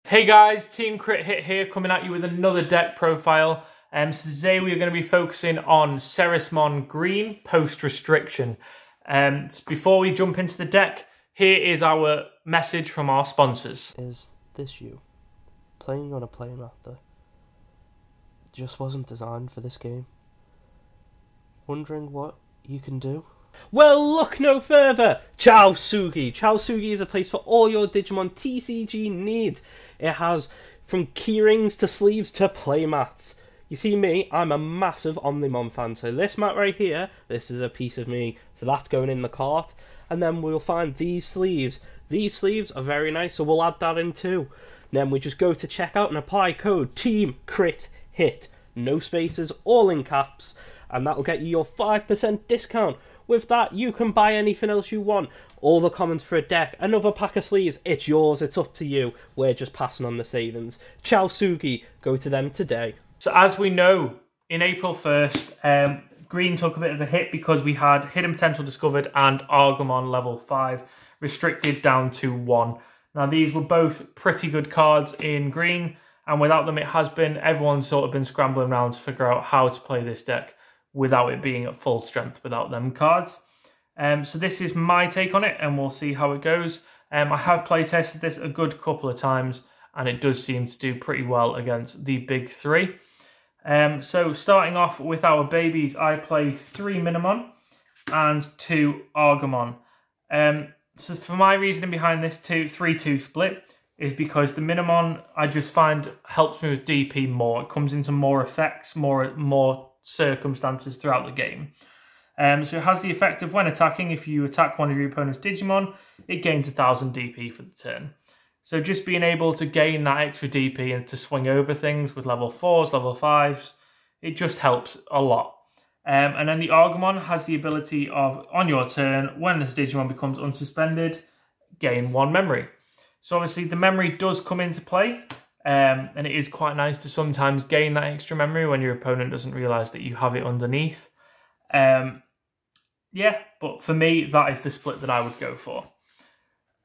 Hey guys, Team Crit Hit here, coming at you with another deck profile. So today we are going to be focusing on Ceresmon Green post-restriction. Before we jump into the deck, here is our message from our sponsors. Is this you? Playing on a playmat that just wasn't designed for this game? Wondering what you can do? Well, look no further! Cho Sugoi! Cho Sugoi is a place for all your Digimon TCG needs. It has from keyrings to sleeves to playmats. You see me, I'm a massive Omnimon fan, so this mat right here, this is a piece of me, so that's going in the cart. And then we'll find these sleeves. These sleeves are very nice, so we'll add that in too. And then we just go to checkout and apply code TEAMCRITHIT. No spaces, all in caps, and that'll get you your 5% discount. With that, you can buy anything else you want. All the commons for a deck, another pack of sleeves, it's yours, it's up to you. We're just passing on the savings. Cho Sugoi, go to them today. So as we know, in April 1st, Green took a bit of a hit because we had Hiddenspencer Discovered and Augment level 5 restricted down to 1. Now these were both pretty good cards in Green, and without them everyone's sort of been scrambling around to figure out how to play this deck without it being at full strength without them cards. So this is my take on it, and we'll see how it goes. I have play tested this a good couple of times, and it does seem to do pretty well against the big three. So starting off with our babies, I play 3 Minimon and 2 Argamon. So for my reasoning behind this 3-2 split is because the Minimon I just find helps me with DP more. It comes into more effects, more circumstances throughout the game. So it has the effect of when attacking, if you attack one of your opponent's Digimon, it gains 1000 DP for the turn. So just being able to gain that extra DP and to swing over things with level 4s, level 5s, it just helps a lot. And then the Augment has the ability of, on your turn, when this Digimon becomes unsuspended, gain 1 memory. So obviously the memory does come into play, and it is quite nice to sometimes gain that extra memory when your opponent doesn't realise that you have it underneath. Yeah, but for me, that is the split that I would go for.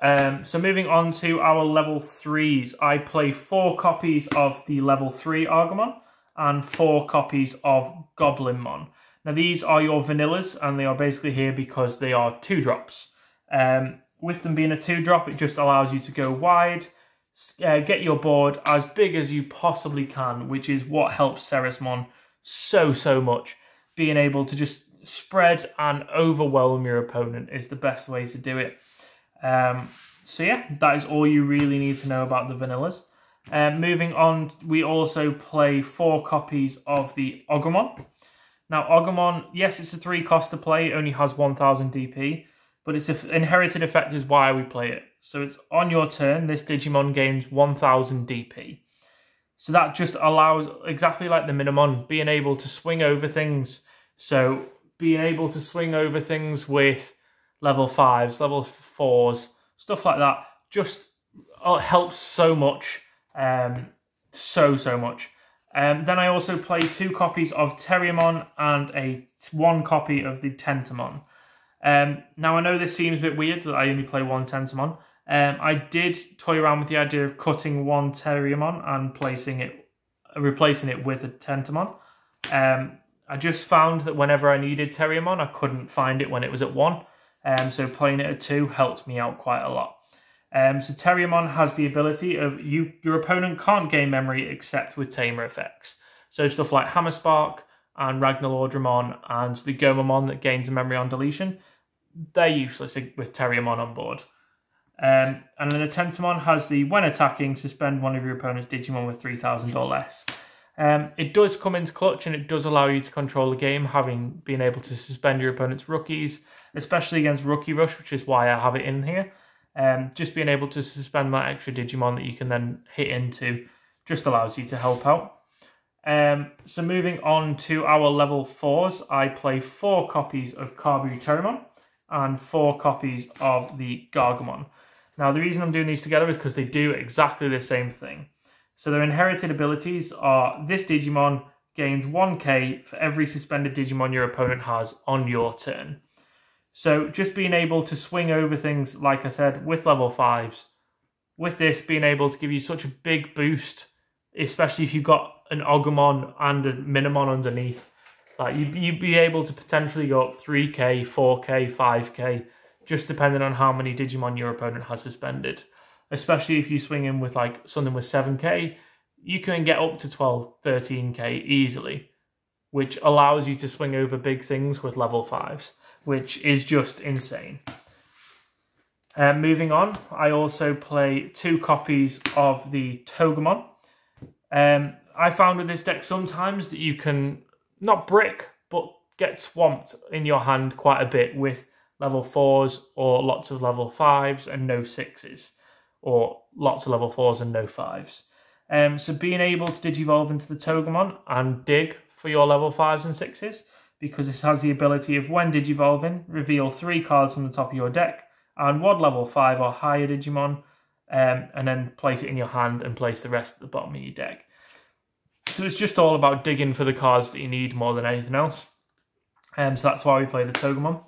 So moving on to our level 3s, I play 4 copies of the level 3 Argamon and 4 copies of Goblinmon. Now these are your vanillas, and they are basically here because they are 2-drops. With them being a 2-drop, it just allows you to go wide, get your board as big as you possibly can, which is what helps Ceresmon so much. Being able to just spread and overwhelm your opponent is the best way to do it. So yeah, that is all you really need to know about the vanillas. Moving on, we also play 4 copies of the Augment. Now Augment, yes, it's a 3 cost to play, it only has 1000 DP, but its inherited effect is why we play it. So it's on your turn, this Digimon gains 1000 DP. So that just allows, exactly like the Minimon, being able to swing over things. So being able to swing over things with level 5s, level 4s, stuff like that, just helps so much, so much. Then I also play 2 copies of Terimon and 1 copy of the Tentamon. Now I know this seems a bit weird that I only play 1 Tentamon. I did toy around with the idea of cutting 1 Terimon and replacing it with a Tentamon. I just found that whenever I needed Terimon, I couldn't find it when it was at 1. So playing it at 2 helped me out quite a lot. So Terimon has the ability of your opponent can't gain memory except with tamer effects. So stuff like Hammer Spark and Ragnarlordramon and the Gomamon that gains a memory on deletion, they're useless with Terimon on board. And then the Tentamon has the, when attacking, suspend one of your opponent's Digimon with 3000 or less. It does come into clutch, and it does allow you to control the game, being able to suspend your opponent's rookies, especially against Rookie Rush, which is why I have it in here. Just being able to suspend that extra Digimon that you can then hit into just allows you to help out. So moving on to our level 4s, I play 4 copies of Kabu Terimon and 4 copies of the Gargamon. Now the reason I'm doing these together is because they do exactly the same thing. So their inherited abilities are, this Digimon gains 1k for every suspended Digimon your opponent has on your turn. So just being able to swing over things, like I said, with level 5s with this being able to give you such a big boost, especially if you've got an Agumon and a Minimon underneath, like you'd be able to potentially go up 3k, 4k, 5k, just depending on how many Digimon your opponent has suspended. Especially if you swing in with like something with 7k, you can get up to 12, 13k easily, which allows you to swing over big things with level 5s, which is just insane. Moving on, I also play 2 copies of the Togemon. I found with this deck sometimes that you can not brick, but get swamped in your hand quite a bit with level 4s or lots of level 5s and no 6s, or lots of level 4s and no 5s. So being able to Digivolve into the Togemon and dig for your level 5s and 6s, because this has the ability of when Digivolving, reveal 3 cards from the top of your deck and 1 level 5 or higher Digimon, and then place it in your hand and place the rest at the bottom of your deck. So it's just all about digging for the cards that you need more than anything else. So that's why we play the Togemon.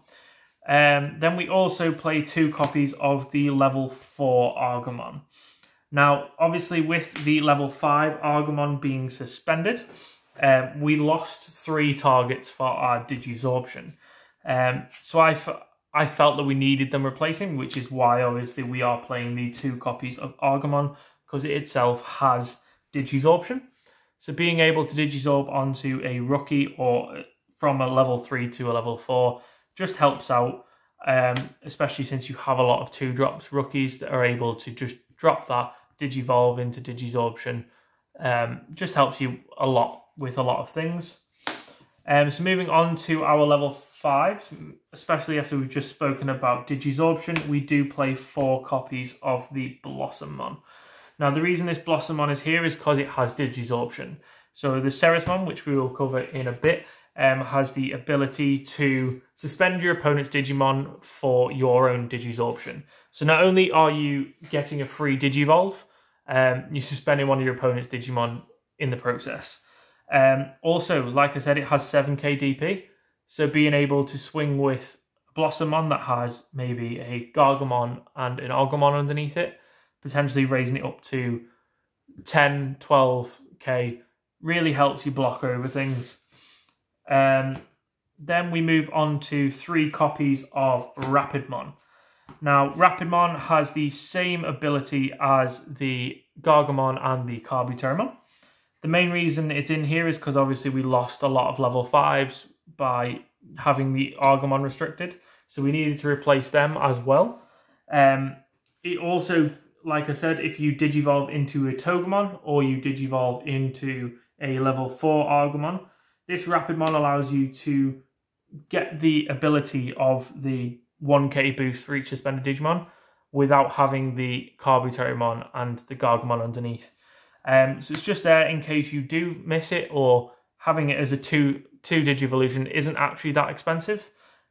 Then we also play 2 copies of the level 4 Agumon. Now, obviously with the level 5 Agumon being suspended, we lost 3 targets for our Digizortion. So I felt that we needed them replacing, which is why obviously we are playing the 2 copies of Agumon, because it itself has Digizortion. So being able to Digizorb onto a rookie or from a level 3 to a level 4 just helps out, especially since you have a lot of 2-drops rookies that are able to just drop that, Digivolve into Digizorption. Just helps you a lot with a lot of things. So moving on to our level 5s, especially after we've just spoken about Digizorption, we do play 4 copies of the Blossomon. Now the reason this Blossomon is here is because it has Digizorption. So the Ceresmon, which we will cover in a bit, has the ability to suspend your opponent's Digimon for your own Digizorption. So not only are you getting a free Digivolve, you're suspending one of your opponent's Digimon in the process. Also, like I said, it has 7k DP, so being able to swing with a Blossomon that has maybe a Gargomon and an Agumon underneath it, potentially raising it up to 10, 12k, really helps you block over things. Then we move on to 3 copies of Rapidmon. Now, Rapidmon has the same ability as the Gargomon and the Terimon. The main reason it's in here is because obviously we lost a lot of level 5s by having the Agumon restricted, so we needed to replace them as well. It also, like I said, if you Digivolve into a Togemon or you Digivolve into a level 4 Agumon, this Rapidmon allows you to get the ability of the 1k boost for each suspended Digimon without having the Terimon and the Gargomon underneath. So it's just there in case you do miss it, or having it as a 2 Digivolution isn't actually that expensive.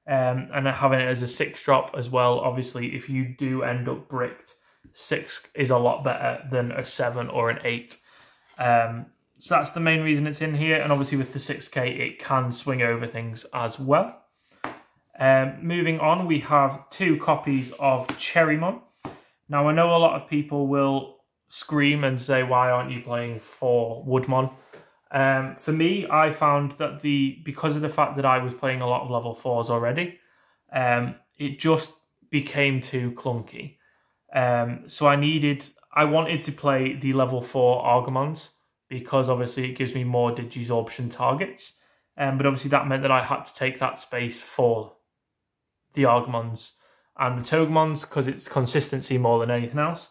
And having it as a 6-drop as well, obviously if you do end up bricked, 6 is a lot better than a 7 or an 8. So that's the main reason it's in here, and obviously with the 6k it can swing over things as well. Moving on, we have 2 copies of Cherrymon. Now I know a lot of people will scream and say, why aren't you playing 4 Woodmon? For me, I found that because of the fact that I was playing a lot of level 4s already, it just became too clunky. So I wanted to play the level 4 Agumons, because obviously it gives me more Digizorption targets. But obviously that meant that I had to take that space for the Agumons and the Togemons, because it's consistency more than anything else.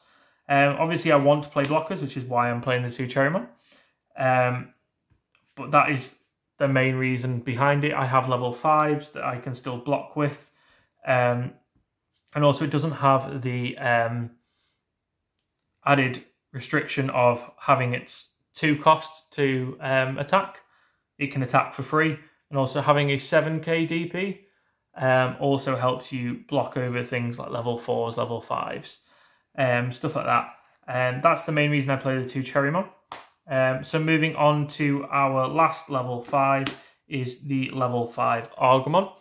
Obviously I want to play blockers, which is why I'm playing the 2 Cherrymon. But that is the main reason behind it. I have level 5s that I can still block with. And also it doesn't have the added restriction of having its 2 costs to attack. It can attack for free, and also having a 7k DP also helps you block over things like level 4s, level 5s, stuff like that. And that's the main reason I play the 2 Cherrymon. So moving on to our last level 5 is the level 5 Agumon.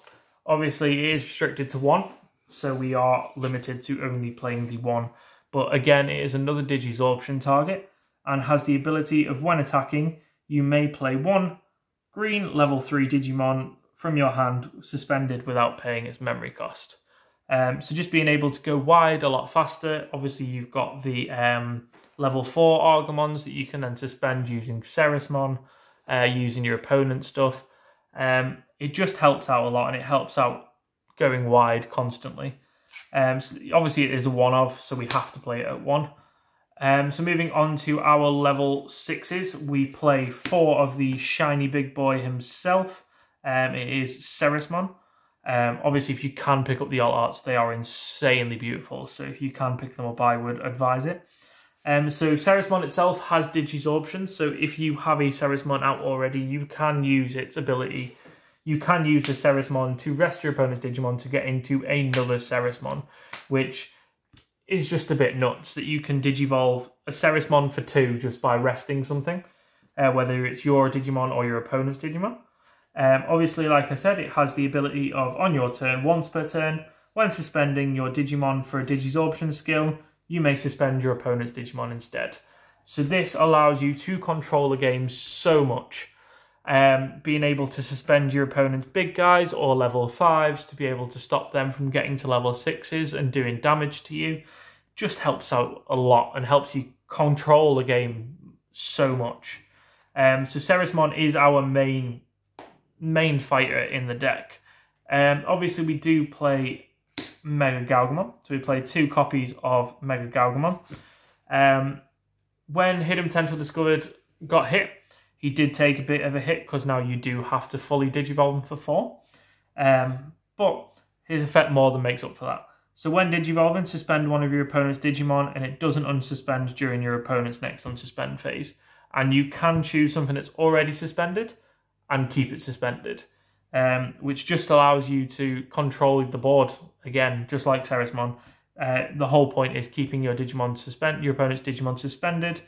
Obviously it is restricted to 1, so we are limited to only playing the 1, but again, it is another Digizortion target and has the ability of, when attacking, you may play one green level 3 Digimon from your hand suspended without paying its memory cost. So just being able to go wide a lot faster. Obviously, you've got the level 4 Argomons that you can then suspend using Ceresmon, using your opponent's stuff. It just helps out a lot, and it helps out going wide constantly. So obviously, it is a one-of, so we have to play it at 1. So moving on to our level 6s, we play 4 of the shiny big boy himself. It is Ceresmon. Obviously, if you can pick up the alt arts, they are insanely beautiful. So if you can pick them up, I would advise it. So Ceresmon itself has Digizortion. So if you have a Ceresmon out already, you can use its ability. You can use the Ceresmon to rest your opponent's Digimon to get into another Ceresmon, which is just a bit nuts that you can Digivolve a Ceresmon for 2 just by resting something, whether it's your Digimon or your opponent's Digimon. Obviously, like I said, it has the ability of, on your turn, once per turn, when suspending your Digimon for a Digizortion skill, you may suspend your opponent's Digimon instead. So this allows you to control the game so much. Being able to suspend your opponent's big guys or level 5s to be able to stop them from getting to level 6s and doing damage to you just helps out a lot and helps you control the game so much. So Ceresmon is our main fighter in the deck. Obviously, we do play Mega Galgamon, so we play 2 copies of Mega Galgamon. When Hiddenspencer Discovered got hit, he did take a bit of a hit because now you do have to fully Digivolve him for 4. But his effect more than makes up for that. So when Digivolving, suspend one of your opponent's Digimon and it doesn't unsuspend during your opponent's next unsuspend phase. And you can choose something that's already suspended and keep it suspended, which just allows you to control the board again, just like Ceresmon. The whole point is keeping your Digimon your opponent's Digimon suspended,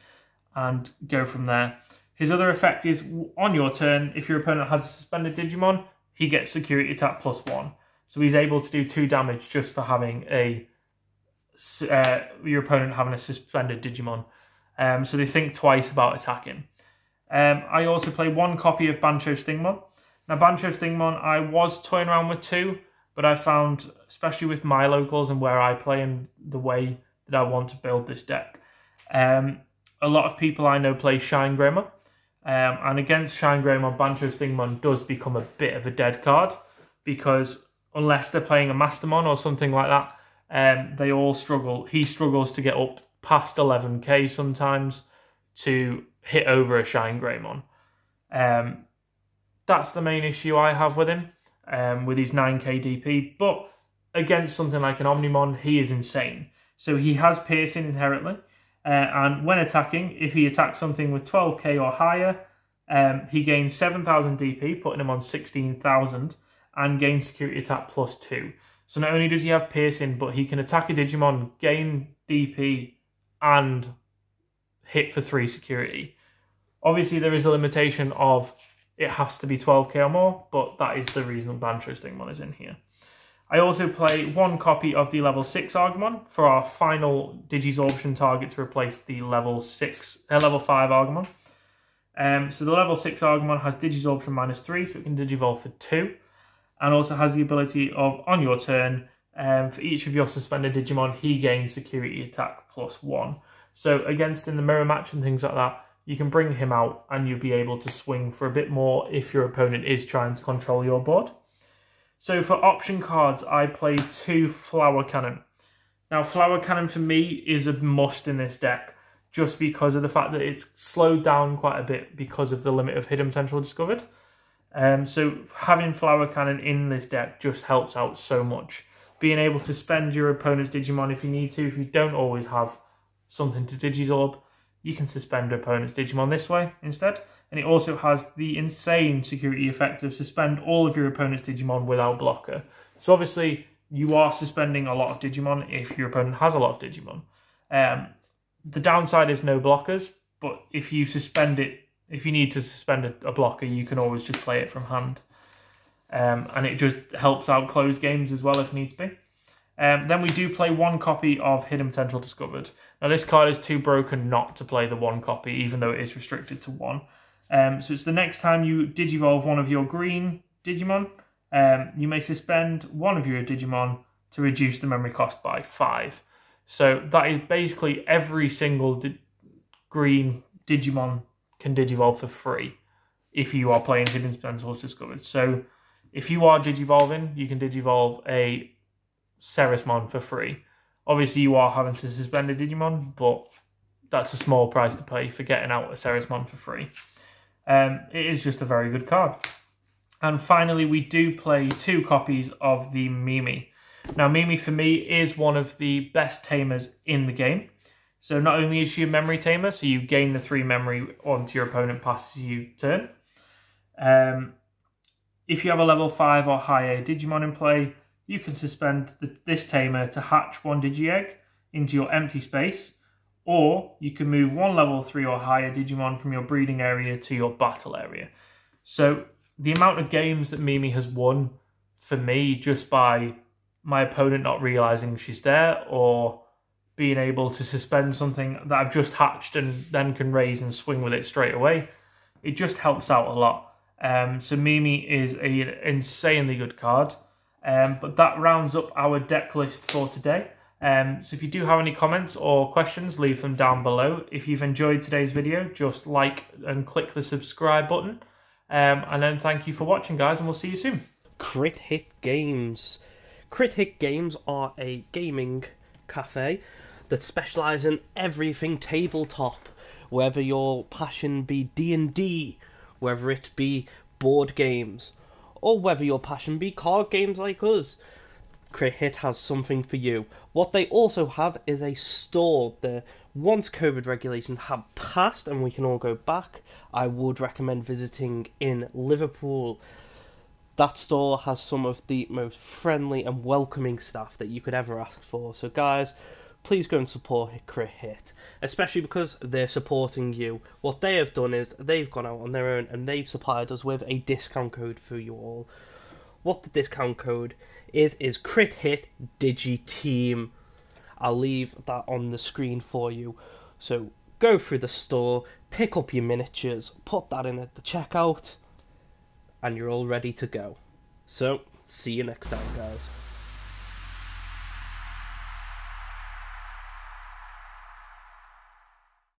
and go from there. His other effect is, on your turn, if your opponent has a suspended Digimon, he gets security attack +1. So he's able to do 2 damage just for having your opponent having a suspended Digimon. So they think twice about attacking. I also play 1 copy of Banjo Stingmon. Now, Banjo Stingmon, I was toying around with 2, but I found, especially with my locals and where I play and the way that I want to build this deck, a lot of people I know play Shine Greymon. And against Shine Greymon, Banjo Stingmon does become a bit of a dead card, because unless they're playing a Mastermon or something like that, they all struggle. He struggles to get up past 11k sometimes to hit over a Shine Greymon. That's the main issue I have with him, with his 9k DP. But against something like an Omnimon, he is insane. So he has piercing inherently. And when attacking, if he attacks something with 12k or higher, he gains 7,000 DP, putting him on 16,000, and gains security attack +2. So not only does he have piercing, but he can attack a Digimon, gain DP, and hit for 3 security. Obviously, there is a limitation of it has to be 12k or more, but that is the reason Banjo Stingmon is in here. I also play 1 copy of the level 6 Augment for our final Digizortion target to replace the level 5 Augment. So the level 6 Augment has Digizortion -3, so it can Digivolve for 2. And also has the ability of, on your turn, for each of your suspended Digimon, he gains security attack +1. So against in the mirror match and things like that, you can bring him out and you'll be able to swing for a bit more if your opponent is trying to control your board. So for option cards, I play 2 Flower Cannon. Now, Flower Cannon for me is a must in this deck, just because of the fact that it's slowed down quite a bit because of the limit of Hiddenspencer Discovered. So having Flower Cannon in this deck just helps out so much. Being able to spend your opponent's Digimon if you need to. If you don't always have something to Digizorb, you can suspend your opponent's Digimon this way instead. And it also has the insane security effect of suspend all of your opponent's Digimon without blocker. So obviously, you are suspending a lot of Digimon if your opponent has a lot of Digimon. The downside is no blockers, but if you suspend it, if you need to suspend a blocker, you can always just play it from hand. And it just helps out close games as well if needs be. Then we do play 1 copy of Hidden Potential Discovered. Now this card is too broken not to play the 1 copy, even though it is restricted to 1. So it's the next time you Digivolve one of your green Digimon, you may suspend one of your Digimon to reduce the memory cost by 5. So that is basically every single green Digimon can Digivolve for free if you are playing Hidden Potential Discovered. So if you are Digivolving, you can Digivolve a Ceresmon for free. Obviously you are having to suspend a Digimon, but that's a small price to pay for getting out a Ceresmon for free. It is just a very good card. And finally, we do play 2 copies of the Mimi. Now, Mimi, for me, is one of the best tamers in the game. So not only is she a memory tamer, so you gain the 3 memory onto your opponent passes you turn. If you have a level 5 or higher Digimon in play, you can suspend this tamer to hatch 1 Digi-Egg into your empty space, or you can move 1 level 3 or higher Digimon from your breeding area to your battle area. So the amount of games that Mimi has won for me just by my opponent not realising she's there, or being able to suspend something that I've just hatched and then can raise and swing with it straight away, it just helps out a lot. So Mimi is an insanely good card. But that rounds up our deck list for today. So if you do have any comments or questions, leave them down below. If you've enjoyed today's video, just like and click the subscribe button. And then thank you for watching, guys, and we'll see you soon. Crit Hit Games. Crit Hit Games are a gaming cafe that specialise in everything tabletop, whether your passion be D&D, whether it be board games, or whether your passion be card games like us. Crit Hit has something for you. What they also have is a store there. Once COVID regulations have passed and we can all go back, I would recommend visiting in Liverpool. That store has some of the most friendly and welcoming staff that you could ever ask for. So guys, please go and support Crit Hit, especially because they're supporting you. What they have done is they've gone out on their own and they've supplied us with a discount code for you all. What the discount code is Crit Hit DigiTeam. I'll leave that on the screen for you. So go through the store, pick up your miniatures, put that in at the checkout, and you're all ready to go. So see you next time, guys.